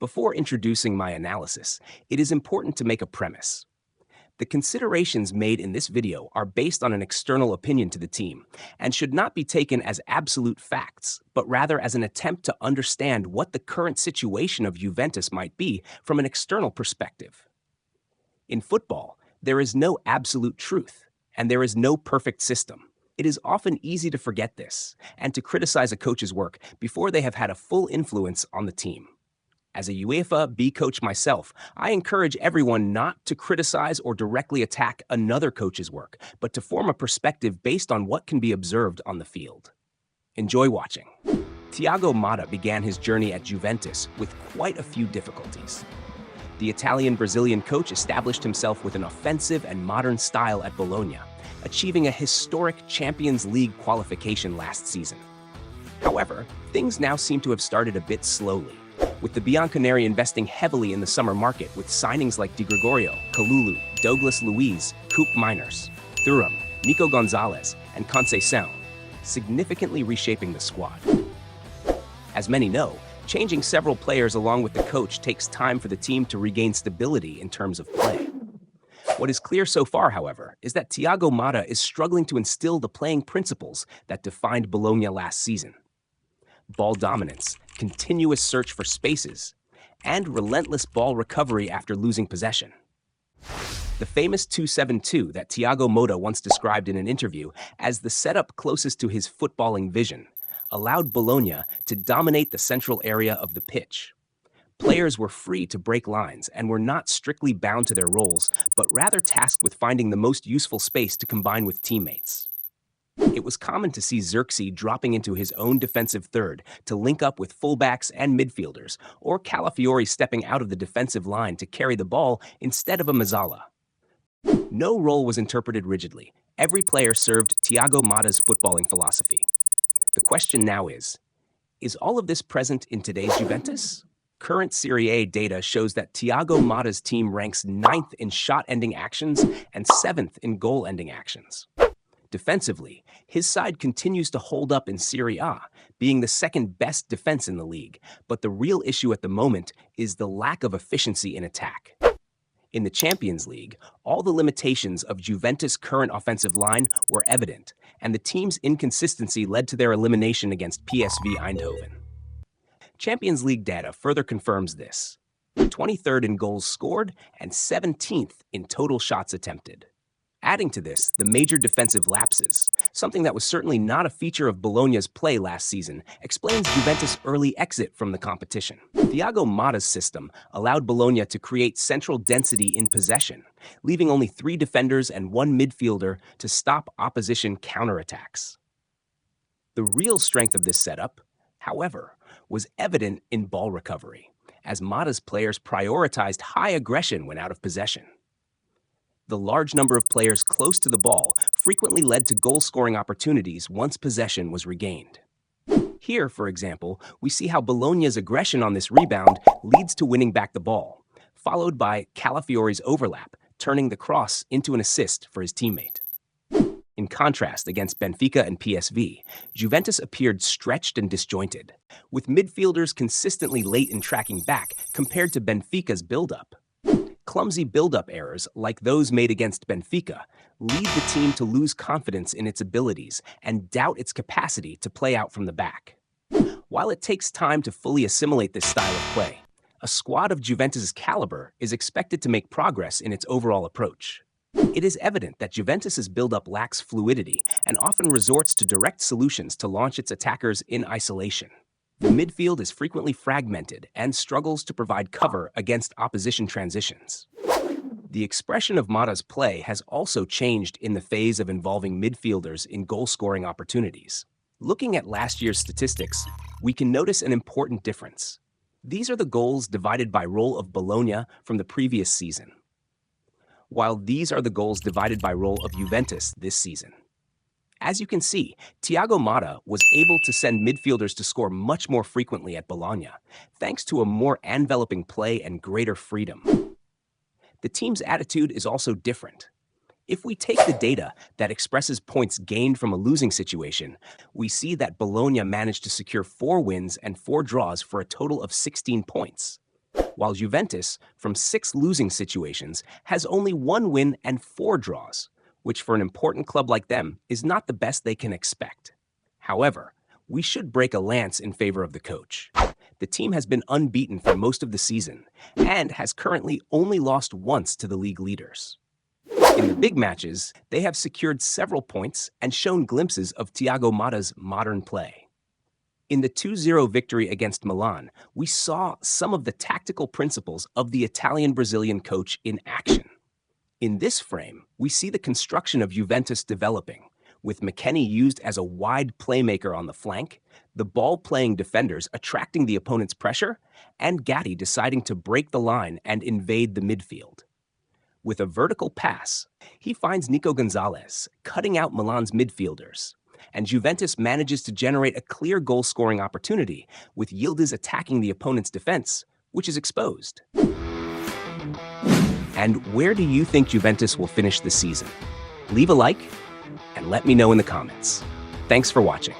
Before introducing my analysis, it is important to make a premise. The considerations made in this video are based on an external opinion to the team and should not be taken as absolute facts, but rather as an attempt to understand what the current situation of Juventus might be from an external perspective. In football, there is no absolute truth, and there is no perfect system. It is often easy to forget this and to criticize a coach's work before they have had a full influence on the team. As a UEFA B coach myself, I encourage everyone not to criticize or directly attack another coach's work, but to form a perspective based on what can be observed on the field. Enjoy watching. Thiago Motta began his journey at Juventus with quite a few difficulties. The Italian-Brazilian coach established himself with an offensive and modern style at Bologna, achieving a historic Champions League qualification last season. However, things now seem to have started a bit slowly, with the Bianconeri investing heavily in the summer market with signings like Di Gregorio, Kalulu, Douglas Luiz, Coop Miners, Thuram, Nico Gonzalez, and Conceição, significantly reshaping the squad. As many know, changing several players along with the coach takes time for the team to regain stability in terms of play. What is clear so far, however, is that Thiago Motta is struggling to instill the playing principles that defined Bologna last season. Ball dominance, continuous search for spaces, and relentless ball recovery after losing possession. The famous 2-7-2 that Thiago Motta once described in an interview as the setup closest to his footballing vision allowed Bologna to dominate the central area of the pitch. Players were free to break lines and were not strictly bound to their roles, but rather tasked with finding the most useful space to combine with teammates. It was common to see Xerxes dropping into his own defensive third to link up with fullbacks and midfielders, or Calafiori stepping out of the defensive line to carry the ball instead of a Mazzala. No role was interpreted rigidly. Every player served Thiago Motta's footballing philosophy. The question now is all of this present in today's Juventus? Current Serie A data shows that Thiago Motta's team ranks 9th in shot-ending actions and 7th in goal-ending actions. Defensively, his side continues to hold up in Serie A, being the second best defense in the league, but the real issue at the moment is the lack of efficiency in attack. In the Champions League, all the limitations of Juventus' current offensive line were evident, and the team's inconsistency led to their elimination against PSV Eindhoven. Champions League data further confirms this: 23rd in goals scored and 17th in total shots attempted. Adding to this, the major defensive lapses, something that was certainly not a feature of Bologna's play last season, explains Juventus' early exit from the competition. Thiago Motta's system allowed Bologna to create central density in possession, leaving only 3 defenders and 1 midfielder to stop opposition counterattacks. The real strength of this setup, however, was evident in ball recovery, as Motta's players prioritized high aggression when out of possession. The large number of players close to the ball frequently led to goal-scoring opportunities once possession was regained. Here, for example, we see how Bologna's aggression on this rebound leads to winning back the ball, followed by Calafiori's overlap, turning the cross into an assist for his teammate. In contrast, against Benfica and PSV, Juventus appeared stretched and disjointed, with midfielders consistently late in tracking back compared to Benfica's build-up. Clumsy build-up errors, like those made against Benfica, lead the team to lose confidence in its abilities and doubt its capacity to play out from the back. While it takes time to fully assimilate this style of play, a squad of Juventus' caliber is expected to make progress in its overall approach. It is evident that Juventus' build-up lacks fluidity and often resorts to direct solutions to launch its attackers in isolation. The midfield is frequently fragmented and struggles to provide cover against opposition transitions. The expression of Motta's play has also changed in the phase of involving midfielders in goal-scoring opportunities. Looking at last year's statistics, we can notice an important difference. These are the goals divided by role of Bologna from the previous season, while these are the goals divided by role of Juventus this season. As you can see, Thiago Motta was able to send midfielders to score much more frequently at Bologna, thanks to a more enveloping play and greater freedom. The team's attitude is also different. If we take the data that expresses points gained from a losing situation, we see that Bologna managed to secure 4 wins and 4 draws for a total of 16 points. while Juventus, from 6 losing situations, has only 1 win and 4 draws, which for an important club like them is not the best they can expect. However, we should break a lance in favor of the coach. The team has been unbeaten for most of the season and has currently only lost once to the league leaders. In the big matches, they have secured several points and shown glimpses of Thiago Motta's modern play. In the 2-0 victory against Milan, we saw some of the tactical principles of the Italian-Brazilian coach in action. In this frame, we see the construction of Juventus developing, with McKennie used as a wide playmaker on the flank, the ball-playing defenders attracting the opponent's pressure, and Gatti deciding to break the line and invade the midfield. With a vertical pass, he finds Nico Gonzalez, cutting out Milan's midfielders, and Juventus manages to generate a clear goal-scoring opportunity, with Yildiz attacking the opponent's defense, which is exposed. And where do you think Juventus will finish the season? Leave a like and let me know in the comments. Thanks for watching.